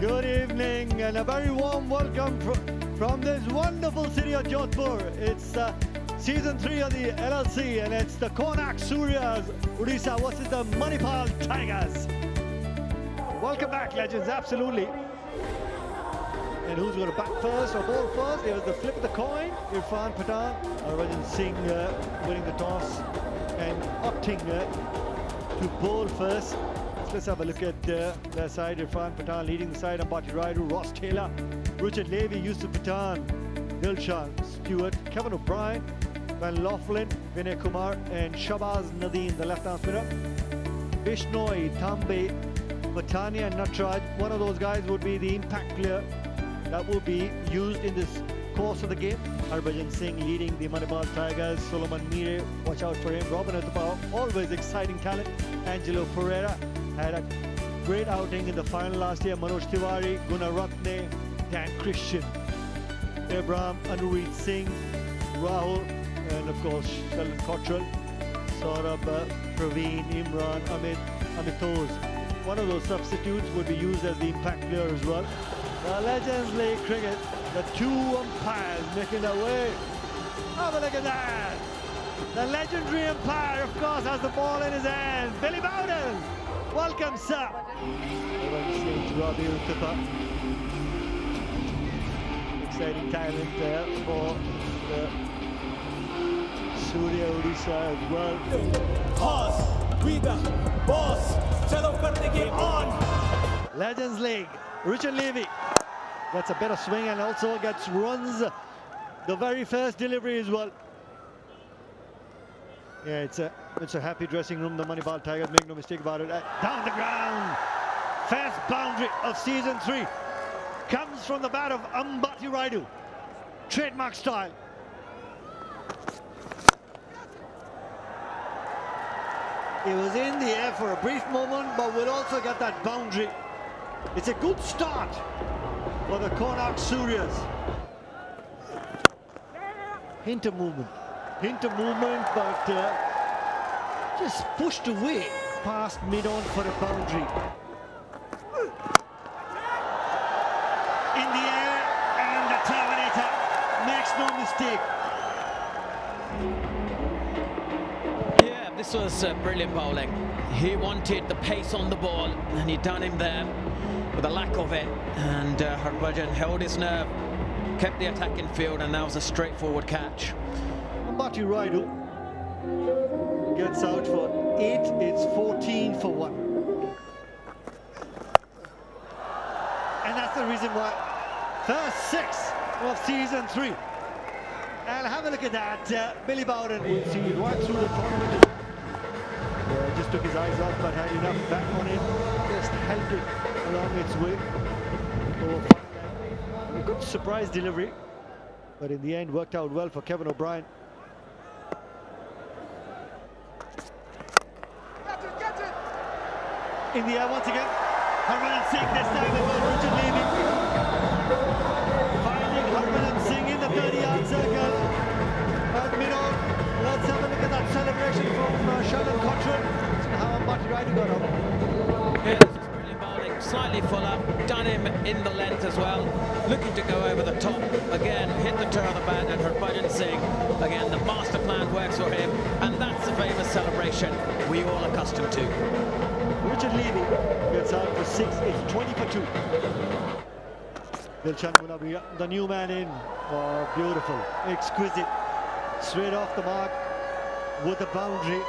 Good evening and a very warm welcome from this wonderful city of Jodhpur. It's season 3 of the LLC and it's the Konark Suryas Odisha versus the Manipal Tigers. Welcome back, legends, absolutely. And who's going to bat first or bowl first? It was the flip of the coin. Irfan Pathan, Rajat Singh winning the toss and opting to bowl first. Let's have a look at their side. Irfan Pathan leading the side. Ambati Raidu, Ross Taylor, Richard Levy, Yusuf Pathan, Dilshan Stewart, Kevin O'Brien, Van Laughlin, Vinay Kumar and Shabaz Nadeem, the left-arm spinner. Bishnoi, Thambe, Patania and Natraj. One of those guys would be the impact player that will be used in this course of the game. Harbhajan Singh leading the Manipal Tigers. Solomon Mire, watch out for him. Robin at the power, always exciting talent. Angelo Pereira had a great outing in the final last year. Manoj Tiwari, Gunaratne, Dan Christian, Abraham, Anureet Singh, Rahul, and of course Sheldon Cottrell, Saurabh, Praveen, Imran, Amitoz. One of those substitutes would be used as the impact player as well. The Legends League Cricket, the two umpires making their way. Have a look at that. The legendary umpire, of course, has the ball in his hand. Billy Bowden. Welcome, sir. Ravi, exciting talent for the Surya Odisha as well. Horse, we the boss. Chalo karne game on. Legends League. Richard Levy gets a better swing and also gets runs the very first delivery as well. Yeah, it's a happy dressing room, the Manipal Tigers, make no mistake about it. Down the ground, first boundary of season 3 comes from the bat of Ambati Raidu, trademark style. It was in the air for a brief moment, but we'll also get that boundary. It's a good start for the Konark Suryas. Hint of movement, but just pushed away past mid-on for a boundary. In the air, and the Terminator makes no mistake. Yeah, this was brilliant bowling. He wanted the pace on the ball, and he done him there with a lack of it. And Harbhajan held his nerve, kept the attack in field, and that was a straightforward catch. Ambati Raidu gets out for 8, it's 14 for 1. And that's the reason why first 6 of season 3. And have a look at that. Billy Bowden will see it right through the tournament. Just took his eyes off, but had enough back on it. Just held it along its way. A good surprise delivery, but in the end worked out well for Kevin O'Brien. In the air once again, Harbhajan Singh this time as well. Richard Levy finding Harbhajan Singh in the 30-yard circle. At mid-on, let's have a look at that celebration from Sheldon Cottrell. How Ambati Raidu got up. Yeah, this is brilliant bowling, slightly full up, done him in the length as well. Looking to go over the top again, hit the toe of the bat, and Harbhajan Singh again. The master plan works for him, and that's the famous celebration we all accustomed to. Richard Levy gets out for 6, it's 20 for 2. Dilshan Munawwir, the new man in. Oh, beautiful, exquisite. Straight off the mark with the boundary.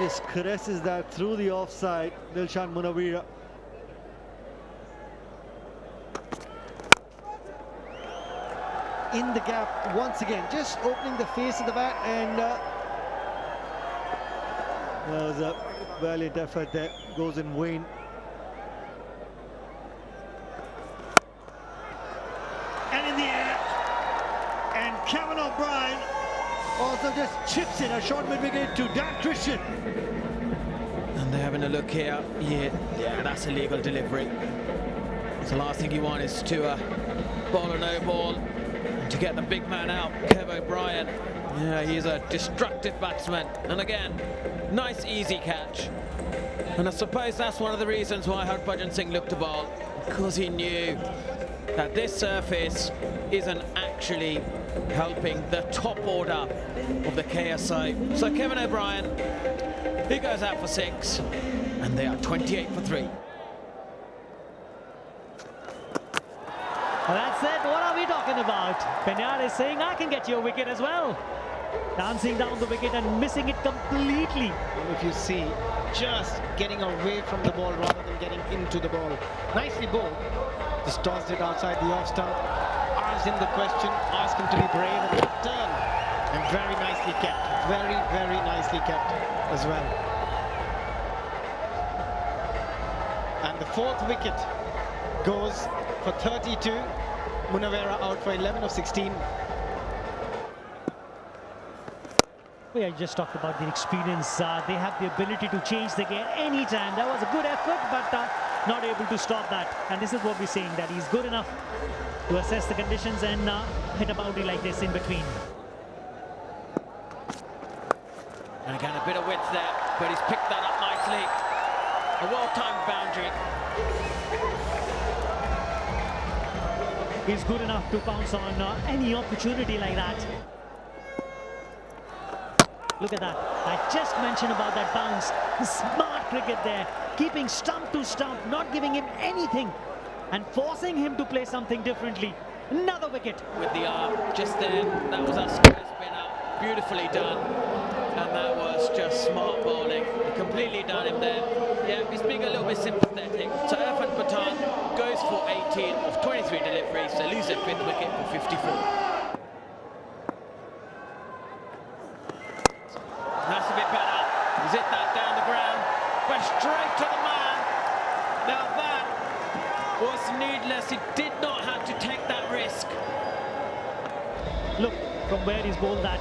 Just caresses that through the offside. Dilshan Munawwir. In the gap once again, just opening the face of the bat, and that was a valiant effort there. Goes in Dwayne. And in the air, and Kevin O'Brien also just chips in a short mid-wicket to Dan Christian. And they're having a look here. Yeah, that's a legal delivery. So the last thing you want is to bowl a no ball and to get the big man out. Kev O'Brien, yeah, he's a destructive batsman. And again, nice easy catch. And I suppose that's one of the reasons why Harbhajan Singh looked to bowl. because he knew that this surface isn't actually helping the top order of the KSI. So Kevin O'Brien, he goes out for 6, and they are 28 for 3. Well, that's it. What are we talking about? Penyar is saying, I can get you a wicket as well. Dancing down the wicket and missing it completely. If you see, just getting away from the ball rather than getting into the ball. Nicely bowled. Just tossed it outside the off stump. Asked him the question, asked him to be brave and turn. And very nicely kept. Very, very nicely kept as well. And the 4th wicket goes for 32. Munawera out for 11 of 16. I just talked about the experience. They have the ability to change the game anytime. That was a good effort, but not able to stop that. And this is what we're saying, that he's good enough to assess the conditions and hit a boundary like this in between. And again, a bit of width there, but he's picked that up nicely. A well-timed boundary. He's good enough to pounce on any opportunity like that. Look at that. I just mentioned about that bounce. Smart cricket there. Keeping stump to stump, not giving him anything and forcing him to play something differently. Another wicket. With the arm just there, that was a square spinner. Beautifully done. And that was just smart bowling. Completely done him there. Yeah, he's being a little bit sympathetic. So Irfan Pathan goes for 18 of 23 deliveries. They lose their 5th wicket for 54. That's a bit better. He's hit that down the ground, but straight to the man. Now that was needless. He did not have to take that risk. Look from where he's bowled that.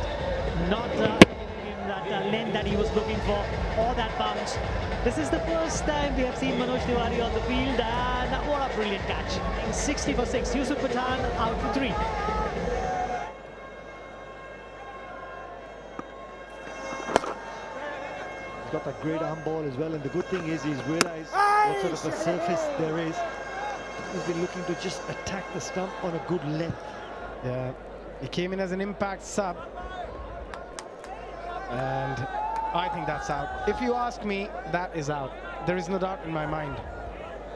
Not giving him that length that he was looking for, or that bounce. This is the first time we have seen Manoj Tiwari on the field, and what a brilliant catch. 60 for 6. Yusuf Pathan out for 3. Got that great arm ball as well, and the good thing is he's realized what sort of a surface there is. He's been looking to just attack the stump on a good length. Yeah, he came in as an impact sub, and I think that's out. If you ask me, that is out. There is no doubt in my mind.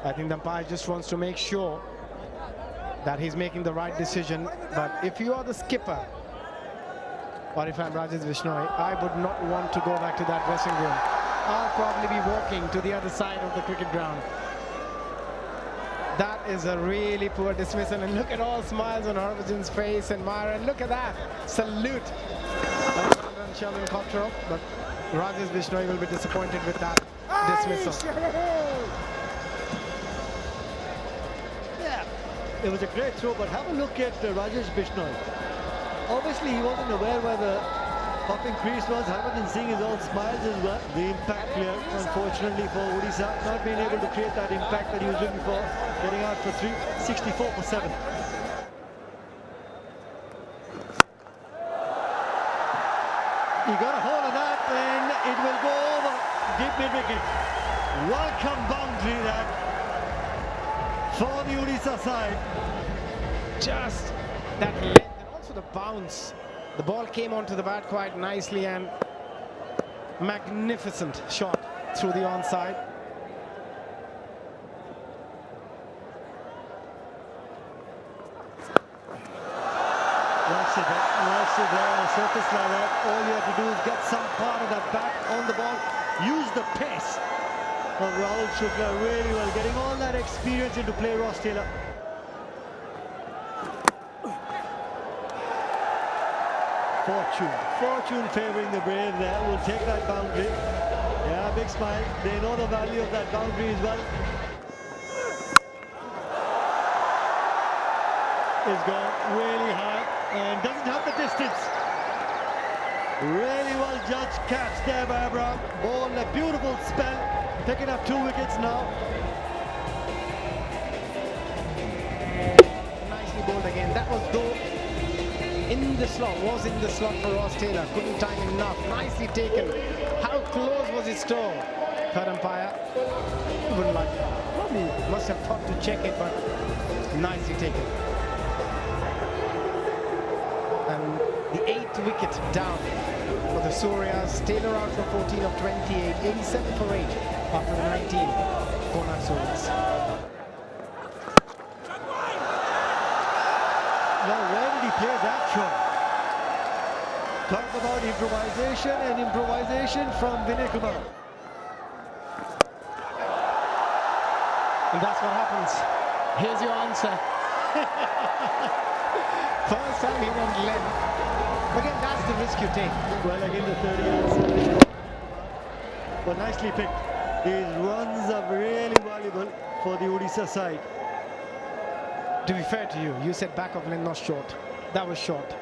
I think the umpire just wants to make sure that he's making the right decision. But if you are the skipper, or if I'm Rajesh Bishnoi, I would not want to go back to that dressing room. I'll probably be walking to the other side of the cricket ground. That is a really poor dismissal, and look at all smiles on Harbhajan's face, and Myra, and look at that salute. Sheldon Copter, but Rajesh Bishnoi will be disappointed with that dismissal. Yeah, it was a great throw, but have a look at Rajesh Bishnoi. Obviously, he wasn't aware where the popping crease was. Harbhajan Singh is all smiles as well. The impact clear, unfortunately for Odisha, not being able to create that impact that he was looking for. Getting out for 3, 64 for 7. He got a hold of that, and it will go over deep mid-wicket. Welcome boundary that for the Odisha side. Just that length, and also the bounce. The ball came onto the bat quite nicely, and magnificent shot through the onside. Once it there on a surface like that, all you have to do is get some part of that bat on the ball, use the pace of Rahul Shukla really well, getting all that experience into play. Ross Taylor. Fortune favouring the Brave there. Will take that boundary. Yeah, big smile. They know the value of that boundary as well. It's gone really high and doesn't have the distance. Really well judged catch there by Abraham. Ball, a beautiful spell, picking up 2 wickets now. Nicely bowled again. That was though in the slot for Ross Taylor. Couldn't time enough. Nicely taken. How close was his toe? Third umpire wouldn't like, probably must have thought to check it, but nicely taken. And the 8th wicket down for the Suryas. Taylor out for 14 of 28, 87 for 8 after the 19. Konark Suryas. Now, where did he play that from? Talk about improvisation and improvisation from Vinay Kumar. And that's what happens. Here's your answer. First time he went length. Again, that's the risk you take. Well, again, the 30 yards. But nicely picked. These runs are really valuable for the Odisha side. To be fair to you, you said back of length, not short. That was short.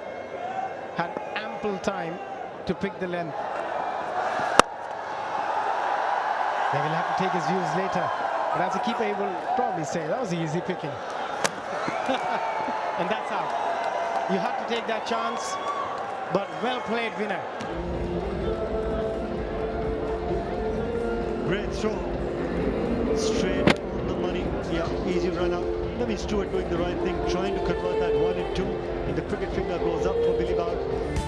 Had ample time to pick the length. They will have to take his views later. But as a keeper, he will probably say, that was easy picking. And that's out. You have to take that chance, but well played, winner. Great throw. Straight on the money. Yeah, easy run out. That means Stewart doing the right thing, trying to convert that 1 and 2. And the cricket finger goes up for Billy Bound.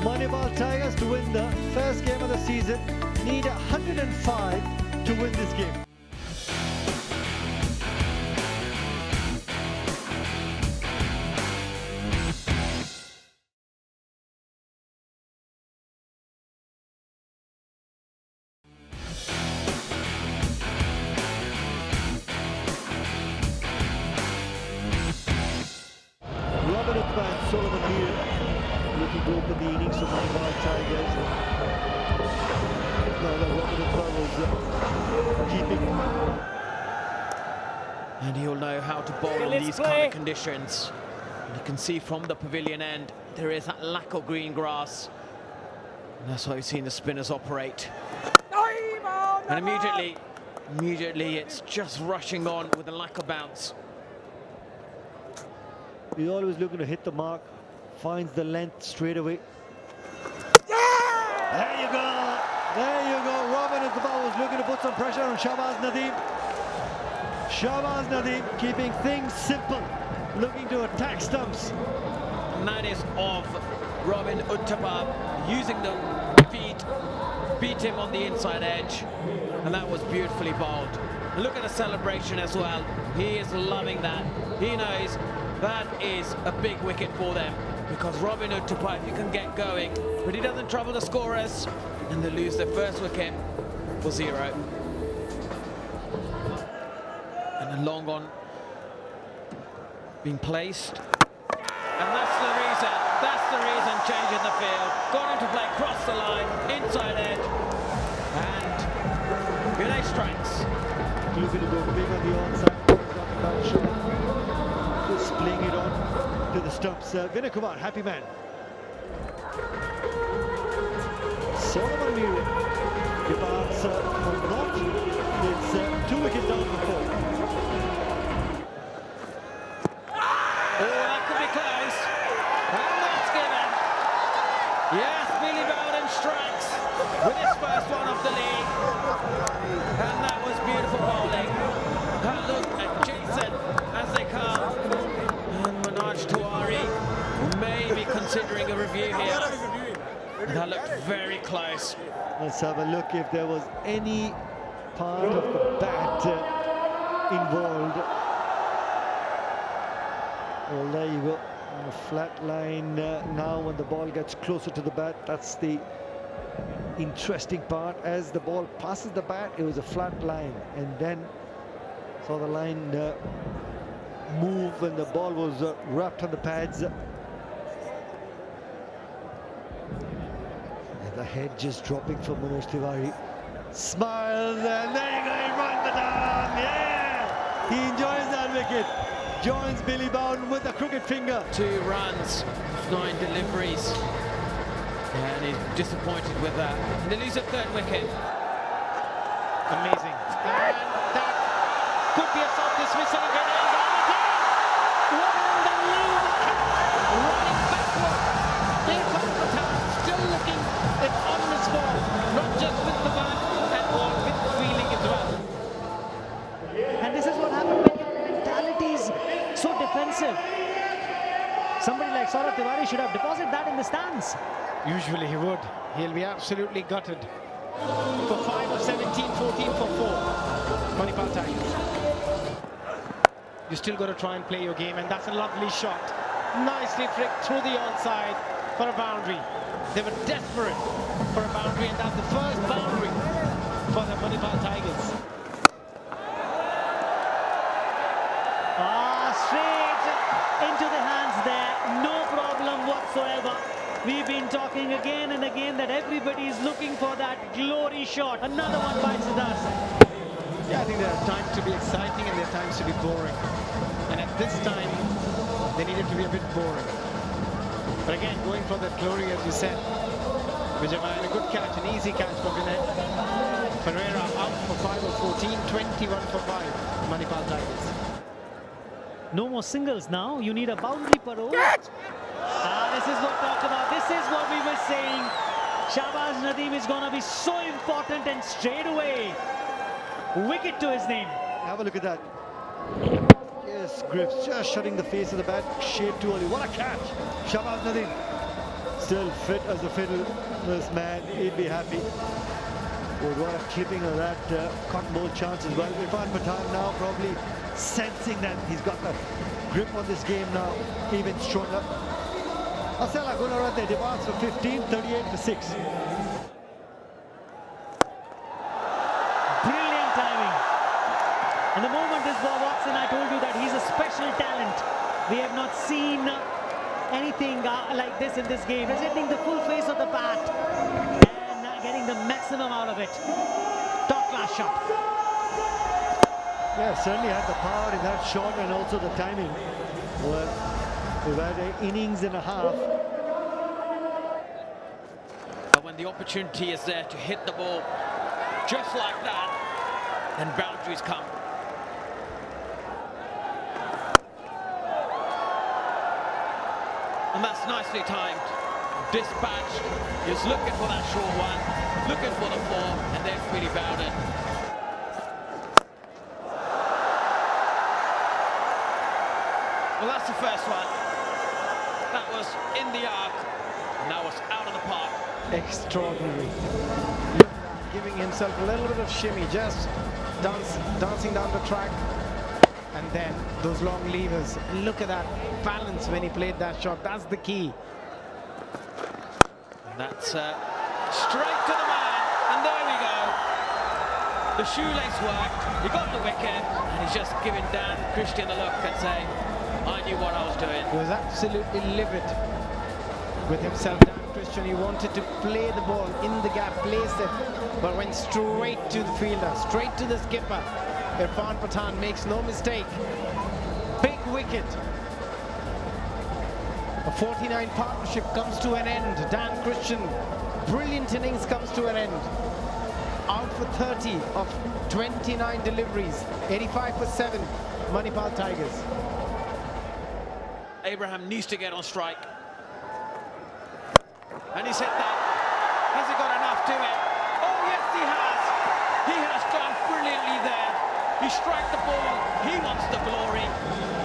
Manipal Tigers to win the first game of the season. Need 105 to win this game. Looking to open the innings for Manipal Tigers. No, was keeping. And he'll know how to bowl in these kind of conditions. And you can see from the pavilion end, there is that lack of green grass. And that's how you've seen the spinners operate. And immediately it's just rushing on with a lack of bounce. He's always looking to hit the mark, finds the length straight away. There you go. There you go. Robin at the ball was looking to put some pressure on Shahbaz Nadeem. Shahbaz Nadeem keeping things simple, looking to attack stumps. And that is of Robin Uttapa using the feet, beat him on the inside edge, and that was beautifully bowled. Look at the celebration as well. He is loving that. He knows that is a big wicket for them, because Robin Uttapa, if he can get going, but he doesn't trouble the scorers, and they lose their first wicket for 0. And a long on being placed. And that's the reason changing the field. Got him to play across the line, inside edge, and Vinay strikes. Looking to go big on the onside. Just playing it on to the stumps. Vinay Kumar, happy man. Solomon Mire departs from not. It's 2 wickets down for 4. Oh, that could be close. And that's given. Yes, Billy Bowden strikes with his first one of the league. And that was beautiful bowling. And look at Jason as they come. And Manoj Tiwari may be considering a review here. And that looked very close. Let's have a look if there was any part of the bat involved. Well, there you go. On a flat line now when the ball gets closer to the bat. That's the interesting part. As the ball passes the bat, it was a flat line. And then saw the line move when the ball was wrapped on the pads. The head just dropping for Manoj Tiwari. Smiles, and there you go, he runs the down. Yeah! He enjoys that wicket. Joins Billy Bowden with the crooked finger. 2 runs, 9 deliveries. And he's disappointed with that. And they lose a 3rd wicket. Amazing. And that could be a soft dismissal again. What an unbelievable catch. Running backward. Here comes the town, still looking on his ball. Not just with the bat and ball, with feeling as well. Somebody like Saurabh Tiwari should have deposited that in the stands. Usually he would. He'll be absolutely gutted. For 5 of 17, 14 for 4. Manipal Tigers. You still got to try and play your game, and that's a lovely shot. Nicely flicked through the onside for a boundary. They were desperate for a boundary, and that's the first boundary for the Manipal Tigers. Straight into the hands there, no problem whatsoever. We've been talking again and again that everybody is looking for that glory shot. Another one bites the dust. Yeah, I think there are times to be exciting and there are times to be boring. And at this time, they needed to be a bit boring. But again, going for that glory, as you said, Vijay, a good catch, an easy catch for Vinay. Pereira out for 5 of 14, 21 for 5, Manipal Tigers. No more singles now. You need a boundary parole. This is what talked about. This is what we were saying. Shahbaz Nadeem is going to be so important, and straight away, wicket to his name. Have a look at that. Yes, Grips just shutting the face of the bat shade too early. What a catch! Shahbaz Nadeem still fit as a fiddle. This man, he'd be happy. Oh, what a clipping of that cotton ball chance as well. Irfan Pathan now probably sensing that he's got the grip on this game now, even stronger. Asela Gunaratne demands for 15, 38 for 6. Brilliant timing. And the moment this ball walks in, I told you that he's a special talent. We have not seen anything like this in this game. Presenting the full face of the bat and getting the maximum out of it. Top class shot. Yeah, certainly had the power in that shot and also the timing. Well, we've had an innings and a half. When the opportunity is there to hit the ball just like that, then boundaries come. And that's nicely timed. Dispatched. He's looking for that short one, looking for the form, and then really bounded. Well, that's the first one. That was in the arc, and that was out of the park. Extraordinary. Giving himself a little bit of shimmy, just dancing down the track. And then those long levers. Look at that balance when he played that shot. That's the key. And that's straight to the man, and there we go. The shoelace worked, he got the wicket, and he's just giving Dan Christian a look and saying, I knew what I was doing. He was absolutely livid with himself. Dan Christian, he wanted to play the ball in the gap, place it, but went straight to the fielder, straight to the skipper. Irfan Pathan makes no mistake. Big wicket. A 49 partnership comes to an end. Dan Christian, brilliant innings comes to an end. Out for 30 of 29 deliveries, 85 for 7, Manipal Tigers. Abraham needs to get on strike. And he's hit that. Has he got enough to it? Oh yes, he has. He has done brilliantly there. He struck the ball. He wants the glory.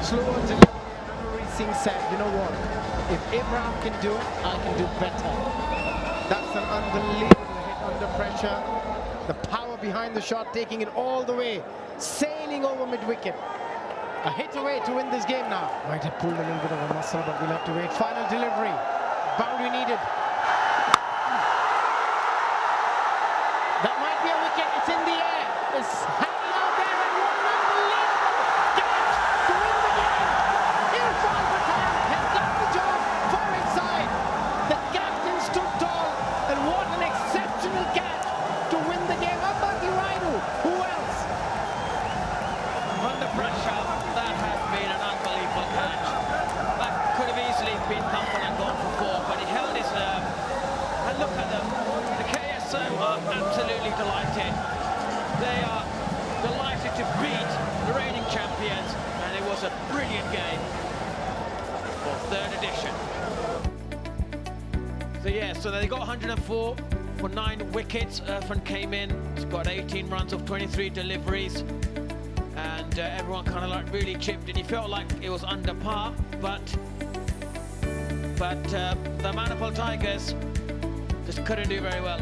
Slower delivery. Singh said, you know what? If Abraham can do it, I can do better. That's an unbelievable hit under pressure. The power behind the shot, taking it all the way, sailing over mid-wicket. A hit away to win this game now. Might have pulled a little bit of a muscle, but we'll have to wait. Final delivery. Boundary needed. That might be a wicket. It's in the air. It's hanging out there, and what an unbelievable catch to win the game. Irfan Pathan has done the job far inside. The captain stood tall, and what an exceptional catch to win the game. Abdulla, who else? Under pressure, that has been an unbelievable catch. That could have easily been thumbled and gone for 4, but he held his nerve. And look at them. The KSO are absolutely delighted. They are delighted to beat the reigning champions, and it was a brilliant game for 3rd edition. So yeah, so they got 104 for 9 wickets. Irfan came in, he's got 18 runs of 23 deliveries. And everyone kind of like really chipped in. He felt like it was under par, but but the Manipal Tigers just couldn't do very well.